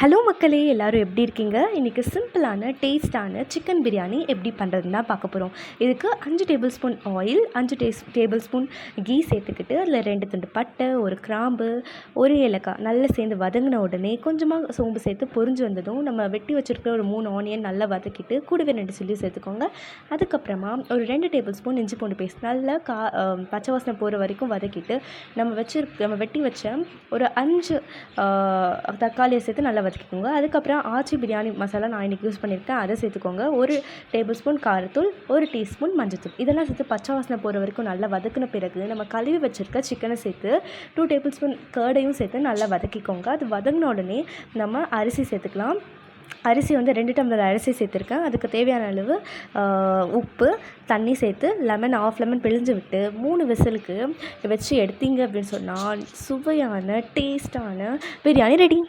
Hello மக்களே, எல்லோரும் எப்படி இருக்கீங்க? இன்றைக்கி சிம்பிளான டேஸ்ட்டான சிக்கன் பிரியாணி எப்படி பண்ணுறதுன்னு தான் பார்க்க போகிறோம். இதுக்கு 5 tablespoon oil, 5 tablespoon ghee சேர்த்துக்கிட்டு அதில் 2 துண்டு பட்டை, ஒரு கிராம்பு, ஒரு ஏலக்காய் நல்லா சேர்ந்து வதங்கின உடனே கொஞ்சமாக சோம்பு சேர்த்து பொரிஞ்சு வந்ததும் நம்ம வெட்டி வச்சுருக்கிற ஒரு 3 ஆனியன் நல்லா வதக்கிட்டு கூடவே 2 சில்லி சேர்த்துக்கோங்க. அதுக்கப்புறமா ஒரு 2 டேபிள் ஸ்பூன் இஞ்சி பூண்டு பேஸ்ட் நல்லா பச்சை வாசனை போகிற வரைக்கும் வதக்கிட்டு நம்ம வெட்டி வச்ச ஒரு 5 தக்காளியை சேர்த்து நல்லா வதக்கிக்கோங்க. அதுக்கப்புறம் ஆச்சி பிரியாணி மசாலா நான் இன்றைக்கி யூஸ் பண்ணியிருக்கேன், அதை சேர்த்துக்கோங்க. 1 டேபிள் ஸ்பூன் காரத்தூள், 1 டீஸ்பூன் மஞ்சத்தூள், இதெல்லாம் சேர்த்து பச்சை வாசனை போகிற வரைக்கும் நல்லா வதக்கின பிறகு நம்ம கழுவி வச்சுருக்க சிக்கனை சேர்த்து 2 டேபிள் ஸ்பூன் கர்டையும் சேர்த்து நல்லா வதக்கிக்கோங்க. அது வதங்கின உடனே நம்ம அரிசி சேர்த்துக்கலாம். அரிசி 2 டம்ளர் அரிசி சேர்த்துருக்கேன். அதுக்கு தேவையான அளவு உப்பு, தண்ணி சேர்த்து ஆஃப் லெமன் பிழிஞ்சு விட்டு 3 விசிலுக்கு வச்சு எடுத்தீங்க அப்படின்னு சொன்னால் சுவையான டேஸ்டான பிரியாணி ரெடி.